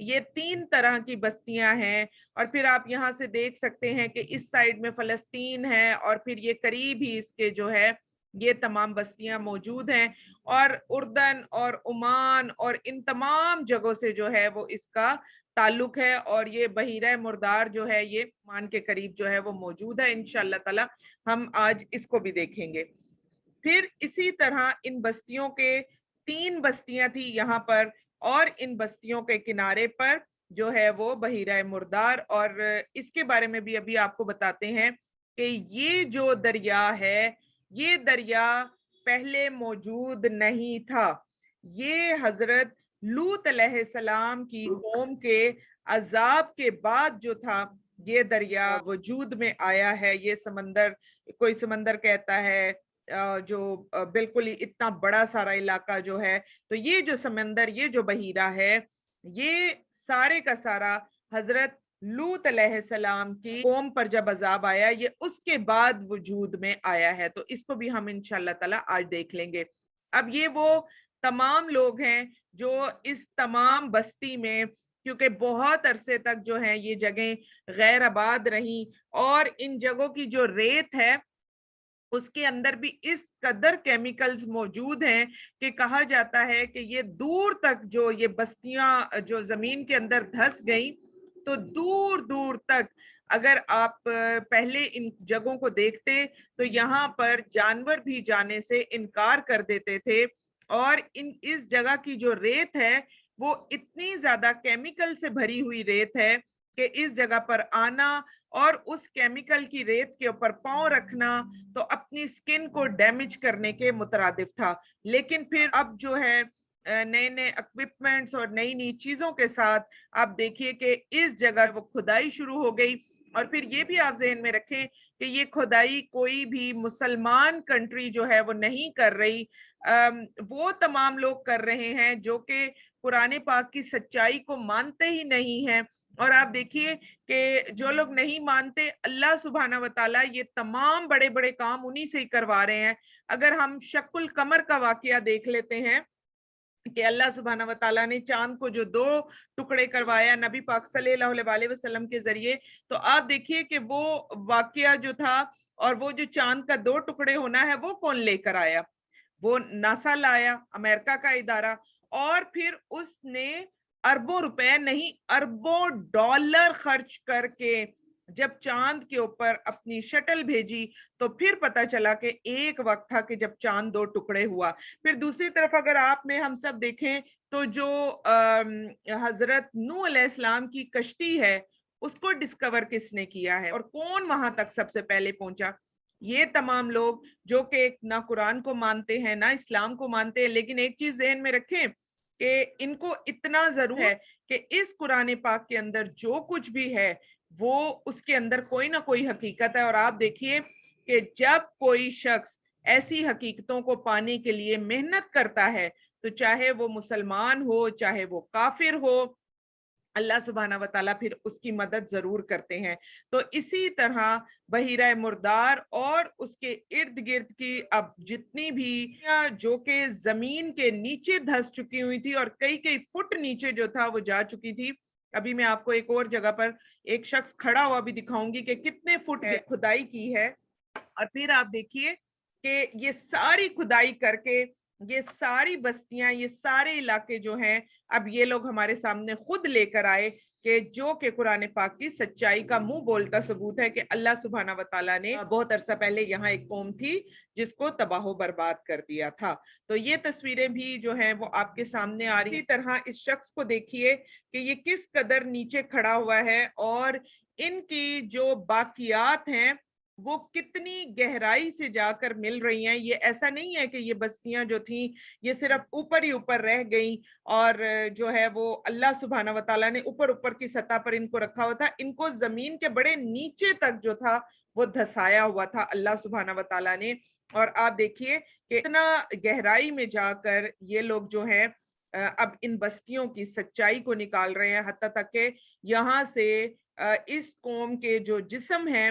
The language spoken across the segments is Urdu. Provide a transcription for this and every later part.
یہ 3 طرح کی بستیاں ہیں، اور پھر آپ یہاں سے دیکھ سکتے ہیں کہ اس سائڈ میں فلسطین ہے، اور پھر یہ قریب ہی اس کے جو ہے یہ تمام بستیاں موجود ہیں، اور اردن اور عمان اور ان تمام جگہوں سے جو ہے وہ اس کا تعلق ہے، اور یہ بحیرہ مردار جو ہے یہ عمان کے قریب جو ہے وہ موجود ہے۔ انشاءاللہ تعالی ہم آج اس کو بھی دیکھیں گے۔ پھر اسی طرح ان بستیوں کے 3 بستیاں تھی یہاں پر، اور ان بستیوں کے کنارے پر جو ہے وہ بحیرہ مردار، اور اس کے بارے میں بھی ابھی آپ کو بتاتے ہیں کہ یہ جو دریا ہے یہ دریا پہلے موجود نہیں تھا، یہ حضرت لوط علیہ السلام کی قوم کے عذاب کے بعد جو تھا یہ دریا وجود میں آیا ہے۔ یہ سمندر، کوئی سمندر کہتا ہے جو بالکل ہی اتنا بڑا سارا علاقہ جو ہے، تو یہ جو سمندر، یہ جو بحیرہ ہے، یہ سارے کا سارا حضرت لوط علیہ السلام کی قوم پر جب عذاب آیا یہ اس کے بعد وجود میں آیا ہے، تو اس کو بھی ہم انشاءاللہ تعالی آج دیکھ لیں گے۔ اب یہ وہ تمام لوگ ہیں جو اس تمام بستی میں، کیونکہ بہت عرصے تک جو ہیں یہ جگہیں غیر آباد رہیں، اور ان جگہوں کی جو ریت ہے اس کے اندر بھی اس قدر کیمیکلز موجود ہیں کہ کہا جاتا ہے کہ یہ دور تک جو یہ بستیاں جو زمین کے اندر دھس گئیں تو دور دور تک اگر آپ پہلے ان جگہوں کو دیکھتے تو یہاں پر جانور بھی جانے سے انکار کر دیتے تھے، اور اس جگہ کی جو ریت ہے وہ اتنی زیادہ کیمیکل سے بھری ہوئی ریت ہے کہ اس جگہ پر آنا اور اس کیمیکل کی ریت کے اوپر پاؤں رکھنا تو اپنی سکن کو ڈیمیج کرنے کے مترادف تھا۔ لیکن پھر اب جو ہے نئے نئے اکوپمنٹس اور نئی نئی چیزوں کے ساتھ آپ دیکھیے کہ اس جگہ وہ کھدائی شروع ہو گئی، اور پھر یہ بھی آپ ذہن میں رکھیں کہ یہ کھدائی کوئی بھی مسلمان کنٹری جو ہے وہ نہیں کر رہی، وہ تمام لوگ کر رہے ہیں جو کہ قرآن پاک کی سچائی کو مانتے ہی نہیں ہیں۔ اور آپ دیکھیے کہ جو لوگ نہیں مانتے، اللہ سبحانہ وتعالی یہ تمام بڑے بڑے کام انہی سے ہی کروا رہے ہیں۔ اگر ہم شق القمر کا واقعہ دیکھ لیتے ہیں کہ اللہ سبحانہ وتعالی نے چاند کو جو 2 ٹکڑے کروایا نبی پاک صلی اللہ علیہ وسلم کے ذریعے، تو آپ دیکھیے کہ وہ واقعہ جو تھا اور وہ جو چاند کا 2 ٹکڑے ہونا ہے وہ کون لے کر آیا؟ وہ ناسا لایا، امریکہ کا ادارہ، اور پھر اس نے اربوں روپے نہیں اربوں ڈالر خرچ کر کے جب چاند کے اوپر اپنی شٹل بھیجی تو پھر پتا چلا کہ ایک وقت تھا کہ جب چاند 2 ٹکڑے ہوا۔ پھر دوسری طرف اگر آپ میں ہم سب دیکھیں تو جو حضرت نوح علیہ السلام کی کشتی ہے اس کو ڈسکور کس نے کیا ہے اور کون وہاں تک سب سے پہلے پہنچا؟ یہ تمام لوگ جو کہ نہ قرآن کو مانتے ہیں نہ اسلام کو مانتے ہیں، لیکن ایک چیز ذہن میں رکھیں کہ ان کو اتنا ضرور ہے کہ اس قرآن پاک کے اندر جو کچھ بھی ہے وہ اس کے اندر کوئی نہ کوئی حقیقت ہے۔ اور آپ دیکھیے کہ جب کوئی شخص ایسی حقیقتوں کو پانے کے لیے محنت کرتا ہے تو چاہے وہ مسلمان ہو چاہے وہ کافر ہو، اللہ سبحانہ وتعالی پھر اس کی مدد ضرور کرتے ہیں۔ تو اسی طرح بحیرہ مردار اور اس کے ارد گرد کی اب جتنی بھی جو کہ زمین کے نیچے دھس چکی ہوئی تھی اور کئی کئی فٹ نیچے جو تھا وہ جا چکی تھی۔ ابھی میں آپ کو ایک اور جگہ پر ایک شخص کھڑا ہوا بھی دکھاؤں گی کہ کتنے فٹ کھدائی کی ہے، اور پھر آپ دیکھیے کہ یہ ساری کھدائی کر کے یہ ساری بستیاں یہ سارے علاقے جو ہیں اب یہ لوگ ہمارے سامنے خود لے کر آئے کہ جو کہ قرآن پاک کی سچائی کا منہ بولتا ثبوت ہے کہ اللہ سبحانہ وتعالی نے بہت عرصہ پہلے یہاں ایک قوم تھی جس کو تباہ و برباد کر دیا تھا۔ تو یہ تصویریں بھی جو ہیں وہ آپ کے سامنے آ رہی۔ اسی طرح اس شخص کو دیکھیے کہ یہ کس قدر نیچے کھڑا ہوا ہے اور ان کی جو باقیات ہیں وہ کتنی گہرائی سے جا کر مل رہی ہیں۔ یہ ایسا نہیں ہے کہ یہ بستیاں جو تھیں یہ صرف اوپر ہی اوپر رہ گئیں اور جو ہے وہ اللہ سبحانہ وتعالی نے اوپر اوپر کی سطح پر ان کو رکھا ہوا تھا، ان کو زمین کے بڑے نیچے تک جو تھا وہ دھسایا ہوا تھا اللہ سبحانہ وتعالی نے۔ اور آپ دیکھیے کہ اتنا گہرائی میں جا کر یہ لوگ جو ہیں اب ان بستیوں کی سچائی کو نکال رہے ہیں، حتیٰ تک کہ یہاں سے اس قوم کے جو جسم ہیں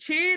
6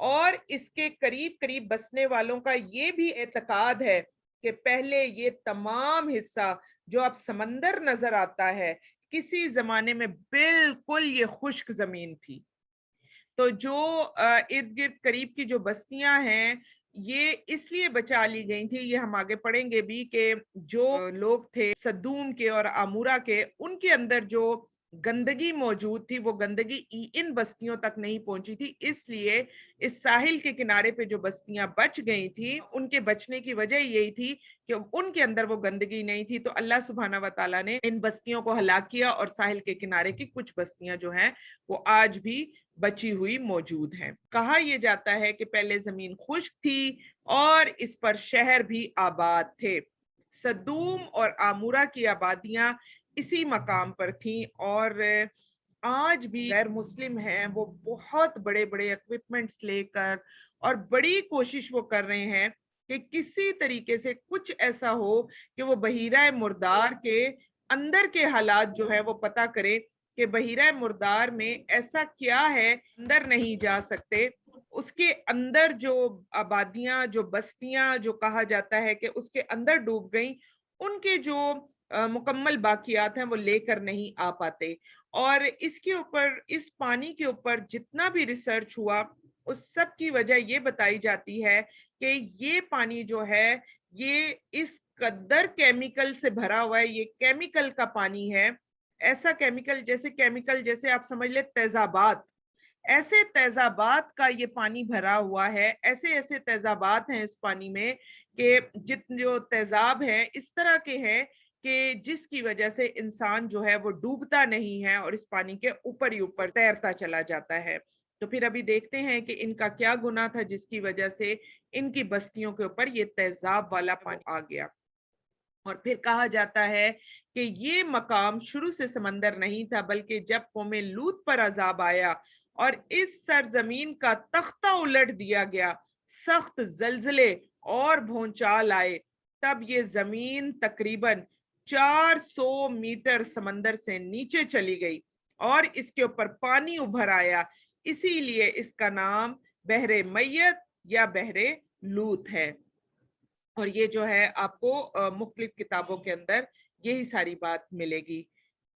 اور اس کے قریب قریب بسنے والوں کا یہ بھی اعتقاد ہے کہ پہلے یہ تمام حصہ جو اب سمندر نظر آتا ہے کسی زمانے میں بالکل یہ خشک زمین تھی. تو جو ارد گرد قریب کی جو بستیاں ہیں یہ اس لیے بچا لی گئی تھی، یہ ہم آگے پڑھیں گے بھی، کہ جو لوگ تھے سدوم کے اور آمورا کے، ان کے اندر جو گندگی موجود تھی وہ گندگی ان بستیوں تک نہیں پہنچی تھی. اس لیے اس ساحل کے کنارے پہ جو بستیاں بچ گئی تھی ان کے بچنے کی وجہ یہی تھی کہ ان کے اندر وہ گندگی نہیں تھی. تو اللہ سبحانہ و تعالیٰ نے ان بستیوں کو ہلاک کیا اور ساحل کے کنارے کی کچھ بستیاں جو ہیں وہ آج بھی بچی ہوئی موجود ہیں. کہا یہ جاتا ہے کہ پہلے زمین خشک تھی اور اس پر شہر بھی آباد تھے. سدوم اور آمورا کی آبادیاں اسی مقام پر تھیں اور آج بھی غیر مسلم ہیں وہ بہت بڑے بڑے اکوپمنٹس لے کر اور بڑی کوشش وہ کر رہے ہیں کہ کسی طریقے سے کچھ ایسا ہو کہ وہ بحیرہ مردار کے اندر کے حالات جو ہے وہ پتہ کرے کہ بحیرہ مردار میں ایسا کیا ہے اندر نہیں جا سکتے. اس کے اندر جو آبادیاں جو بستیاں جو کہا جاتا ہے کہ اس کے اندر ڈوب گئیں، ان کے جو مکمل باقیات ہیں وہ لے کر نہیں آ پاتے. اور اس کے اوپر اس پانی کے اوپر جتنا بھی ریسرچ ہوا اس سب کی وجہ یہ بتائی جاتی ہے کہ یہ پانی جو ہے یہ اس قدر کیمیکل سے بھرا ہوا ہے، یہ کیمیکل کا پانی ہے. ایسا کیمیکل جیسے آپ سمجھ لیں تیزابات، ایسے تیزابات کا یہ پانی بھرا ہوا ہے. ایسے تیزابات ہیں اس پانی میں کہ جو تیزاب ہیں اس طرح کے ہیں کہ جس کی وجہ سے انسان جو ہے وہ ڈوبتا نہیں ہے اور اس پانی کے اوپر ہی اوپر تیرتا چلا جاتا ہے. تو پھر ابھی دیکھتے ہیں کہ ان کا کیا گناہ تھا جس کی وجہ سے ان کی بستیوں کے اوپر یہ تیزاب والا پانی آ گیا. اور پھر کہا جاتا ہے کہ یہ مقام شروع سے سمندر نہیں تھا، بلکہ جب قوم لوط پر عذاب آیا اور اس سرزمین کا تختہ الٹ دیا گیا، سخت زلزلے اور بھونچال آئے، تب یہ زمین تقریباً 400 میٹر سمندر سے نیچے چلی گئی اور اس کے اوپر پانی ابھر آیا. اسی لیے اس کا نام بحر میت یا بحر لوط ہے. اور یہ جو ہے آپ کو مختلف کتابوں کے اندر یہی ساری بات ملے گی.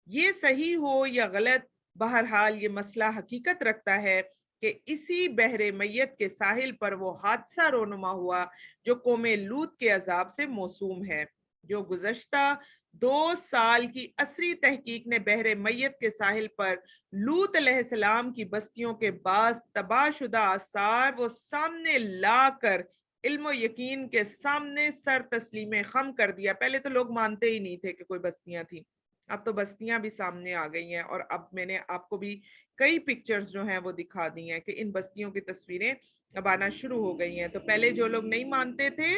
یہ صحیح ہو یا غلط، بہرحال یہ مسئلہ حقیقت رکھتا ہے کہ اسی بحر میت کے ساحل پر وہ حادثہ رونما ہوا جو قوم لوط کے عذاب سے موسوم ہے. جو گزشتہ 2 سال کی عصری تحقیق نے بحر میت کے ساحل پر لوط علیہ السلام کی بستیوں کے بعض تباہ شدہ آثار وہ سامنے لا کر علم و یقین کے سامنے سر تسلیم خم کر دیا. پہلے تو لوگ مانتے ہی نہیں تھے کہ کوئی بستیاں تھیں، اب تو بستیاں بھی سامنے آ گئی ہیں. اور اب میں نے آپ کو بھی کئی پکچرز جو ہیں وہ دکھا دی ہیں کہ ان بستیوں کی تصویریں اب آنا شروع ہو گئی ہیں. تو پہلے جو لوگ نہیں مانتے تھے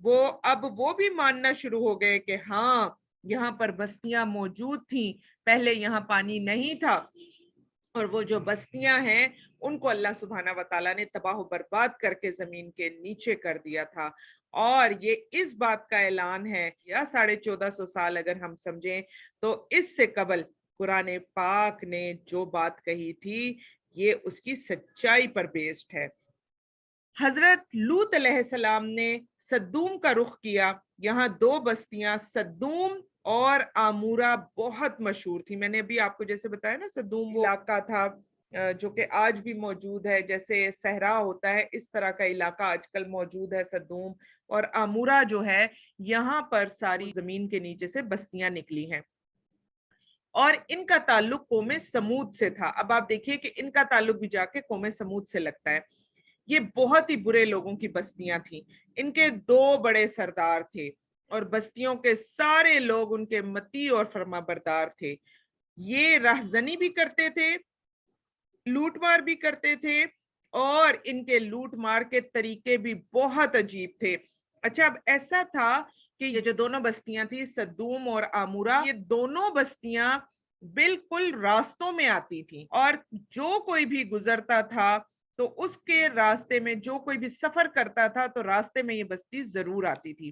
وہ اب وہ بھی ماننا شروع ہو گئے کہ ہاں یہاں پر بستیاں موجود تھیں، پہلے یہاں پانی نہیں تھا. اور وہ جو بستیاں ہیں ان کو اللہ سبحانہ و تعالیٰ نے تباہ و برباد کر کے زمین کے نیچے کر دیا تھا. اور یہ اس بات کا اعلان ہے یا 1450 سال اگر ہم سمجھیں تو اس سے قبل قرآن پاک نے جو بات کہی تھی یہ اس کی سچائی پر بیسڈ ہے. حضرت لوط علیہ السلام نے سدوم کا رخ کیا. یہاں 2 بستیاں سدوم اور آمورا بہت مشہور تھی. میں نے ابھی آپ کو جیسے بتایا نا سدوم وہ علاقہ تھا جو کہ آج بھی موجود ہے، جیسے صحرا ہوتا ہے اس طرح کا علاقہ آج کل موجود ہے سدوم. اور آمورا جو ہے یہاں پر ساری زمین کے نیچے سے بستیاں نکلی ہیں اور ان کا تعلق قوم سمود سے تھا. اب آپ دیکھیے کہ ان کا تعلق بھی جا کے قوم سمود سے لگتا ہے. یہ بہت ہی برے لوگوں کی بستیاں تھیں. ان کے 2 بڑے سردار تھے اور بستیوں کے سارے لوگ ان کے مطیع اور فرما بردار تھے. یہ راہزنی بھی کرتے تھے، لوٹ مار بھی کرتے تھے اور ان کے لوٹ مار کے طریقے بھی بہت عجیب تھے. اچھا اب ایسا تھا کہ یہ جو دونوں بستیاں تھی سدوم اور آمورا، یہ دونوں بستیاں بالکل راستوں میں آتی تھیں اور جو کوئی بھی گزرتا تھا تو اس کے راستے میں جو کوئی بھی سفر کرتا تھا تو راستے میں یہ بستی ضرور آتی تھی.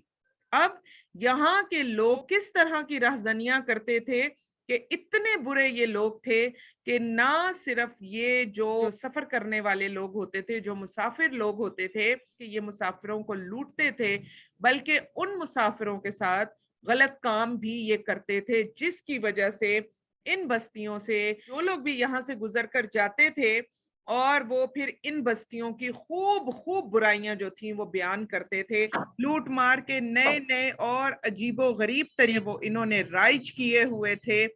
اب یہاں کے لوگ کس طرح کی راہزنیاں کرتے تھے کہ اتنے برے یہ لوگ تھے کہ نہ صرف یہ جو سفر کرنے والے لوگ ہوتے تھے، جو مسافر لوگ ہوتے تھے، کہ یہ مسافروں کو لوٹتے تھے، بلکہ ان مسافروں کے ساتھ غلط کام بھی یہ کرتے تھے، جس کی وجہ سے ان بستیوں سے جو لوگ بھی یہاں سے گزر کر جاتے تھے اور وہ پھر ان بستیوں کی خوب برائیاں جو تھیں وہ بیان کرتے تھے، لوٹ مار کے نئے نئے اور عجیب و غریب طریقے وہ انہوں نے رائج کیے ہوئے تھے.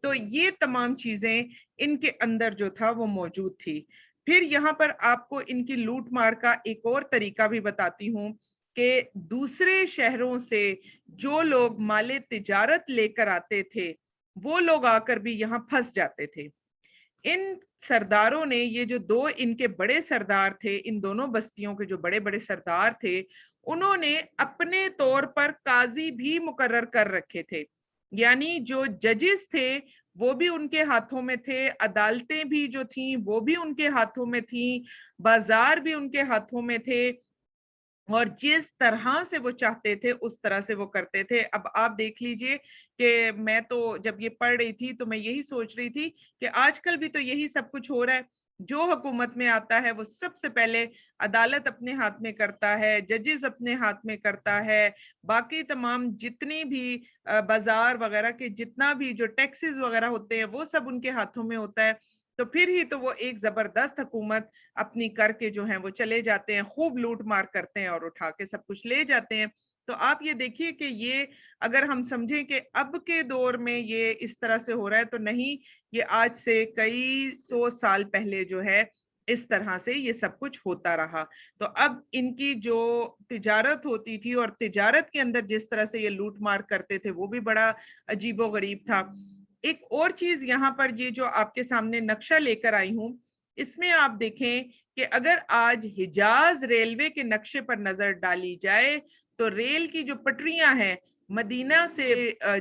تو یہ تمام چیزیں ان کے اندر جو تھا وہ موجود تھی. پھر یہاں پر آپ کو ان کی لوٹ مار کا ایک اور طریقہ بھی بتاتی ہوں کہ دوسرے شہروں سے جو لوگ مال تجارت لے کر آتے تھے وہ لوگ آ کر بھی یہاں پھنس جاتے تھے. ان سرداروں نے، یہ جو دو ان کے بڑے سردار تھے، ان دونوں بستیوں کے جو بڑے بڑے سردار تھے، انہوں نے اپنے طور پر قاضی بھی مقرر کر رکھے تھے. یعنی جو ججز تھے وہ بھی ان کے ہاتھوں میں تھے، عدالتیں بھی جو تھیں وہ بھی ان کے ہاتھوں میں تھیں، بازار بھی ان کے ہاتھوں میں تھے، اور جس طرح سے وہ چاہتے تھے اس طرح سے وہ کرتے تھے. اب آپ دیکھ لیجئے کہ میں تو جب یہ پڑھ رہی تھی تو میں یہی سوچ رہی تھی کہ آج کل بھی تو یہی سب کچھ ہو رہا ہے. جو حکومت میں آتا ہے وہ سب سے پہلے عدالت اپنے ہاتھ میں کرتا ہے، ججز اپنے ہاتھ میں کرتا ہے، باقی تمام جتنی بھی بازار وغیرہ کے جتنا بھی جو ٹیکسز وغیرہ ہوتے ہیں وہ سب ان کے ہاتھوں میں ہوتا ہے. تو پھر ہی تو وہ ایک زبردست حکومت اپنی کر کے جو ہیں وہ چلے جاتے ہیں، خوب لوٹ مار کرتے ہیں اور اٹھا کے سب کچھ لے جاتے ہیں. تو آپ یہ دیکھیے کہ یہ اگر ہم سمجھیں کہ اب کے دور میں یہ اس طرح سے ہو رہا ہے تو نہیں، یہ آج سے کئی سو سال پہلے جو ہے اس طرح سے یہ سب کچھ ہوتا رہا. تو اب ان کی جو تجارت ہوتی تھی اور تجارت کے اندر جس طرح سے یہ لوٹ مار کرتے تھے وہ بھی بڑا عجیب و غریب تھا. ایک اور چیز یہاں پر یہ جو آپ کے سامنے نقشہ لے کر آئی ہوں، اس میں آپ دیکھیں کہ اگر آج حجاز ریلوے کے نقشے پر نظر ڈالی جائے تو ریل کی جو پٹریاں ہیں مدینہ سے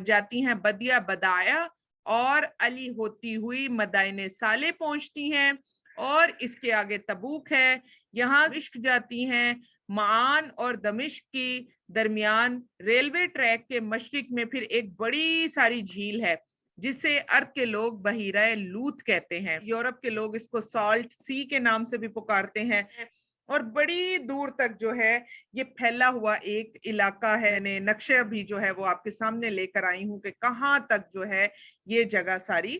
جاتی ہیں بدیہ بدایا اور علی ہوتی ہوئی مدائن صالح پہنچتی ہیں، اور اس کے آگے تبوک ہے، یہاں دمشق جاتی ہیں. معان اور دمشق کی درمیان ریلوے ٹریک کے مشرق میں پھر ایک بڑی ساری جھیل ہے جسے عرب کے لوگ بحیرہ لوط کہتے ہیں. یورپ کے لوگ اس کو سالٹ سی کے نام سے بھی پکارتے ہیں، اور بڑی دور تک جو ہے یہ پھیلا ہوا ایک علاقہ ہے. نقشہ بھی جو ہے وہ آپ کے سامنے لے کر آئی ہوں کہ کہاں تک جو ہے یہ جگہ ساری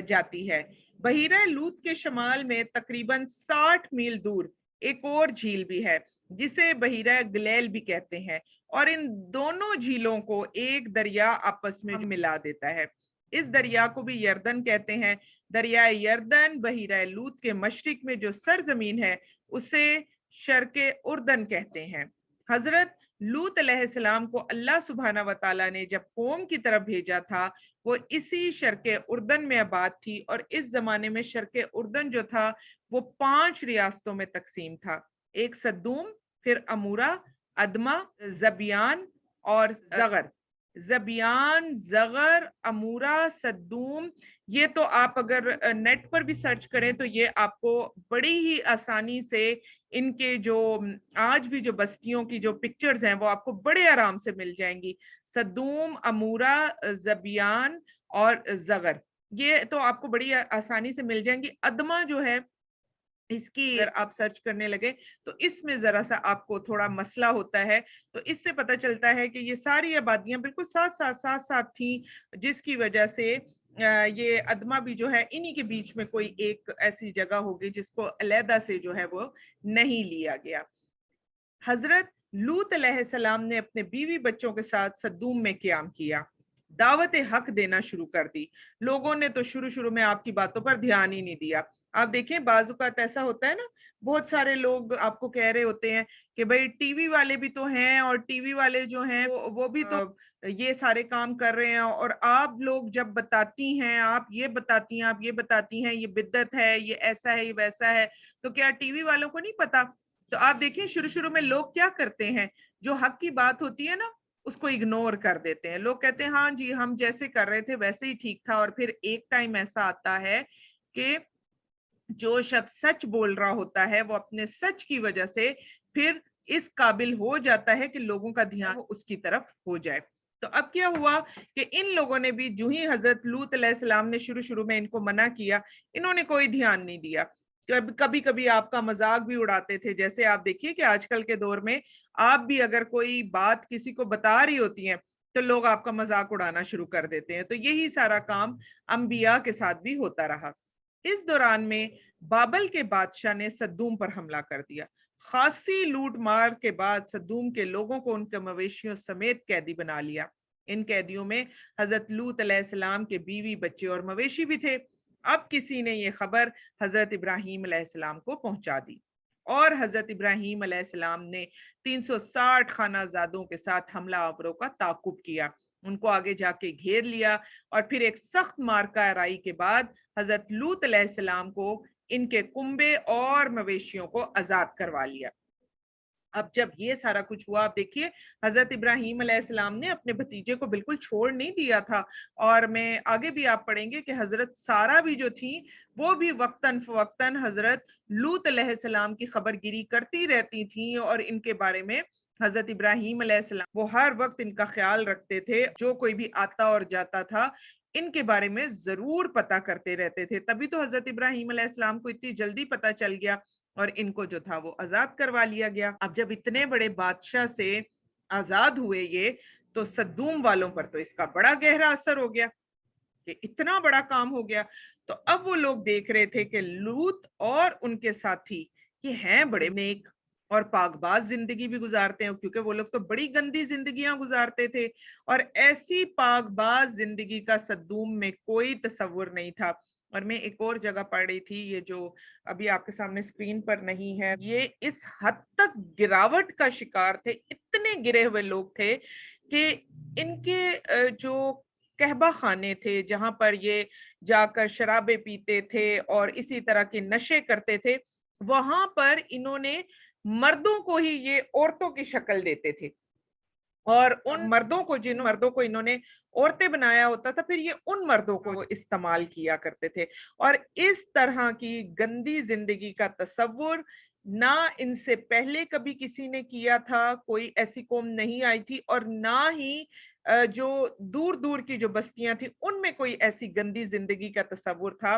جاتی ہے. بحیرہ لوط کے شمال میں تقریباً 60 میل دور ایک اور جھیل بھی ہے جسے بحیرہ گلیل بھی کہتے ہیں، اور ان دونوں جھیلوں کو ایک دریا آپس میں ملا دیتا ہے. اس دریا کو بھی یردن کہتے ہیں. دریائے یردن بحیرہ لوط کے مشرق میں جو سرزمین ہے اسے شرق اردن کہتے ہیں. حضرت لوط علیہ السلام کو اللہ سبحانہ و تعالیٰ نے جب قوم کی طرف بھیجا تھا وہ اسی شرق اردن میں آباد تھی، اور اس زمانے میں شرق اردن جو تھا وہ 5 ریاستوں میں تقسیم تھا. ایک صدوم، پھر امورہ، ادمہ، زبیان اور زغر. زبیان، زغر، امورہ، صدوم، یہ تو آپ اگر نیٹ پر بھی سرچ کریں تو یہ آپ کو بڑی ہی آسانی سے ان کے جو آج بھی جو بستیوں کی جو پکچرز ہیں وہ آپ کو بڑے آرام سے مل جائیں گی. صدوم، امورہ، زبیان اور زغر، یہ تو آپ کو بڑی آسانی سے مل جائیں گی. ادمہ جو ہے اس کی اگر آپ سرچ کرنے لگے تو اس میں ذرا سا آپ کو تھوڑا مسئلہ ہوتا ہے، تو اس سے پتہ چلتا ہے کہ یہ ساری آبادیاں بالکل ساتھ تھیں، جس کی وجہ سے یہ ادمہ بھی جو ہے انہی کے بیچ میں کوئی ایک ایسی جگہ ہوگی جس کو علیحدہ سے جو ہے وہ نہیں لیا گیا. حضرت لوط علیہ السلام نے اپنے بیوی بچوں کے ساتھ صدوم میں قیام کیا، دعوت حق دینا شروع کر دی. لوگوں نے تو شروع میں آپ کی باتوں پر دھیان ہی نہیں دیا. آپ دیکھیں بعض اوقات ایسا ہوتا ہے نا، بہت سارے لوگ آپ کو کہہ رہے ہوتے ہیں کہ بھئی ٹی وی والے بھی تو ہیں، اور ٹی وی والے جو ہیں وہ بھی تو یہ سارے کام کر رہے ہیں، اور آپ لوگ جب بتاتی ہیں، آپ یہ بتاتی ہیں یہ بدعت ہے، یہ ایسا ہے، یہ ویسا ہے، تو کیا ٹی وی والوں کو نہیں پتا؟ تو آپ دیکھیں شروع میں لوگ کیا کرتے ہیں، جو حق کی بات ہوتی ہے نا اس کو اگنور کر دیتے ہیں. لوگ کہتے ہیں ہاں جی ہم جیسے کر رہے تھے ویسے ہی ٹھیک تھا، اور پھر ایک ٹائم ایسا آتا ہے کہ جو شخص سچ بول رہا ہوتا ہے وہ اپنے سچ کی وجہ سے پھر اس قابل ہو جاتا ہے کہ لوگوں کا دھیان اس کی طرف ہو جائے. تو اب کیا ہوا کہ ان لوگوں نے بھی جو ہی حضرت لوط علیہ السلام نے شروع میں ان کو منع کیا، انہوں نے کوئی دھیان نہیں دیا. کبھی کبھی آپ کا مذاق بھی اڑاتے تھے. جیسے آپ دیکھیے کہ آج کل کے دور میں آپ بھی اگر کوئی بات کسی کو بتا رہی ہوتی ہیں تو لوگ آپ کا مذاق اڑانا شروع کر دیتے ہیں. تو یہی سارا کام انبیاء کے ساتھ بھی ہوتا رہا. اس دوران میں بابل کے بادشاہ نے سدوم پر حملہ کر دیا. خاصی لوٹ مار کے بعد سدوم کے لوگوں کو ان کے مویشیوں سمیت قیدی بنا لیا. ان قیدیوں میں حضرت لوط علیہ السلام کے بیوی، بچے اور مویشی بھی تھے. اب کسی نے یہ خبر حضرت ابراہیم علیہ السلام کو پہنچا دی اور حضرت ابراہیم علیہ السلام نے 360 خانہ زادوں کے ساتھ حملہ آوروں کا تعاقب کیا. ان کو آگے جا کے گھیر لیا اور پھر ایک سخت مارکہ آرائی کے بعد حضرت لوط علیہ السلام کو ان کے کنبے اور مویشیوں کو آزاد کروا لیا. اب جب یہ سارا کچھ ہوا، آپ دیکھیے حضرت ابراہیم علیہ السلام نے اپنے بھتیجے کو بالکل چھوڑ نہیں دیا تھا. اور میں آگے بھی آپ پڑھیں گے کہ حضرت سارہ بھی جو تھی وہ بھی وقتاً فوقتاً حضرت لوط علیہ السلام کی خبر گیری کرتی رہتی تھیں اور ان کے بارے میں حضرت ابراہیم علیہ السلام وہ ہر وقت ان کا خیال رکھتے تھے. جو کوئی بھی آتا اور جاتا تھا ان کے بارے میں ضرور پتہ کرتے رہتے تھے. تبھی تو حضرت ابراہیم علیہ السلام کو اتنی جلدی پتہ چل گیا اور ان کو جو تھا وہ آزاد کروا لیا گیا. اب جب اتنے بڑے بادشاہ سے آزاد ہوئے یہ، تو سدوم والوں پر تو اس کا بڑا گہرا اثر ہو گیا کہ اتنا بڑا کام ہو گیا. تو اب وہ لوگ دیکھ رہے تھے کہ لوط اور ان کے ساتھی یہ ہیں بڑے نیک اور پاک باز زندگی بھی گزارتے ہیں، کیونکہ وہ لوگ تو بڑی گندی زندگیاں گزارتے تھے اور ایسی پاک باز زندگی کا سدوم میں کوئی تصور نہیں تھا. اور میں ایک اور جگہ پڑھ رہی تھی، یہ جو ابھی آپ کے سامنے اسکرین پر نہیں ہے، یہ اس حد تک گراوٹ کا شکار تھے، اتنے گرے ہوئے لوگ تھے کہ ان کے جو قہبہ خانے تھے جہاں پر یہ جا کر شرابیں پیتے تھے اور اسی طرح کے نشے کرتے تھے، وہاں پر انہوں نے مردوں کو ہی یہ عورتوں کی شکل دیتے تھے اور ان مردوں کو، جن مردوں کو انہوں نے عورتیں بنایا ہوتا تھا، پھر یہ ان مردوں کو استعمال کیا کرتے تھے. اور اس طرح کی گندی زندگی کا تصور نہ ان سے پہلے کبھی کسی نے کیا تھا، کوئی ایسی قوم نہیں آئی تھی، اور نہ ہی جو دور دور کی جو بستیاں تھیں ان میں کوئی ایسی گندی زندگی کا تصور تھا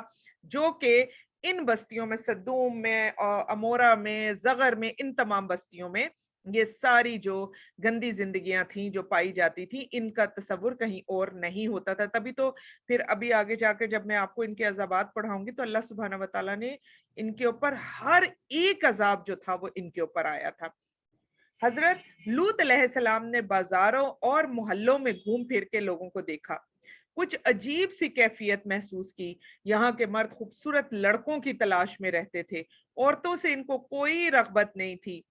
جو کہ ان بستیوں میں، سدوم میں، امورا میں، زغر میں، ان تمام بستیوں میں یہ ساری جو گندی زندگیاں تھیں جو پائی جاتی تھی، ان کا تصور کہیں اور نہیں ہوتا تھا. تبھی تو پھر ابھی آگے جا کے جب میں آپ کو ان کے عذابات پڑھاؤں گی تو اللہ سبحانہ وتعالیٰ نے ان کے اوپر ہر ایک عذاب جو تھا وہ ان کے اوپر آیا تھا. حضرت لوط علیہ السلام نے بازاروں اور محلوں میں گھوم پھر کے لوگوں کو دیکھا. کچھ عجیب سی کیفیت محسوس کی. یہاں کے مرد خوبصورت لڑکوں کی تلاش میں رہتے تھے، عورتوں سے ان کو کوئی رغبت نہیں تھی.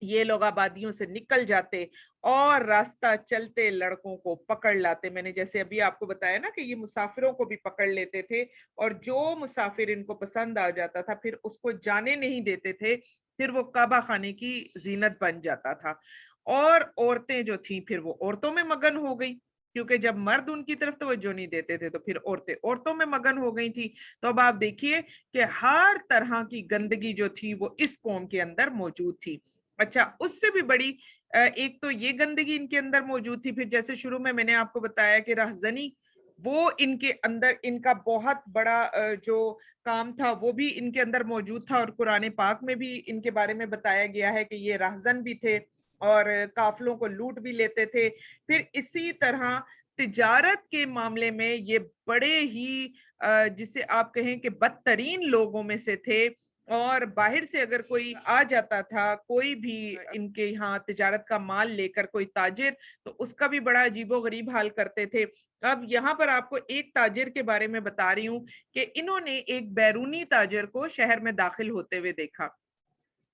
یہ لوگ آبادیوں سے نکل جاتے اور راستہ چلتے لڑکوں کو پکڑ لاتے. میں نے جیسے ابھی آپ کو بتایا نا کہ یہ مسافروں کو بھی پکڑ لیتے تھے اور جو مسافر ان کو پسند آ جاتا تھا پھر اس کو جانے نہیں دیتے تھے، پھر وہ کعبہ خانے کی زینت بن جاتا تھا. اور عورتیں جو تھیں پھر وہ عورتوں میں مگن ہو گئی، کیونکہ جب مرد ان کی طرف توجہ نہیں دیتے تھے تو پھر عورتیں عورتوں میں مگن ہو گئی تھی. تو اب آپ دیکھیے کہ ہر طرح کی گندگی جو تھی وہ اس قوم کے اندر موجود تھی. اچھا، اس سے بھی بڑی ایک تو یہ گندگی ان کے اندر موجود تھی. پھر جیسے شروع میں نے آپ کو بتایا کہ رہزنی وہ ان کے اندر، ان کا بہت بڑا جو کام تھا وہ بھی ان کے اندر موجود تھا، اور قرآن پاک میں بھی ان کے بارے میں بتایا گیا ہے کہ یہ رہزن بھی تھے اور قافلوں کو لوٹ بھی لیتے تھے. پھر اسی طرح تجارت کے معاملے میں یہ بڑے ہی جسے آپ کہیں کہ بدترین لوگوں میں سے تھے. اور باہر سے اگر کوئی آ جاتا تھا، کوئی بھی ان کے یہاں تجارت کا مال لے کر کوئی تاجر، تو اس کا بھی بڑا عجیب و غریب حال کرتے تھے. اب یہاں پر آپ کو ایک تاجر کے بارے میں بتا رہی ہوں کہ انہوں نے ایک بیرونی تاجر کو شہر میں داخل ہوتے ہوئے دیکھا.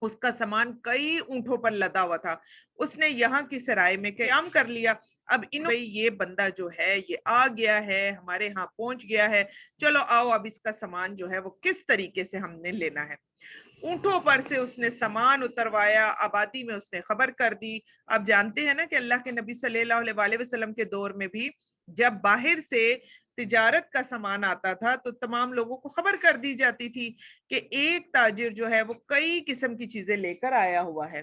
اس کا سامان کئی اونٹوں پر لدا ہوا تھا. اس نے یہاں کی سرائے میں قیام کر لیا. اب انہوں یہ بندہ جو ہے یہ آ گیا ہے، ہمارے ہاں پہنچ گیا ہے، چلو آؤ اب اس کا سامان جو ہے وہ کس طریقے سے ہم نے لینا ہے. اونٹوں پر سے اس نے سامان اتروایا، آبادی میں اس نے خبر کر دی. اب جانتے ہیں نا کہ اللہ کے نبی صلی اللہ علیہ وسلم کے دور میں بھی جب باہر سے تجارت کا سامان آتا تھا تو تمام لوگوں کو خبر کر دی جاتی تھی کہ ایک تاجر جو ہے وہ کئی قسم کی چیزیں لے کر آیا ہوا ہے.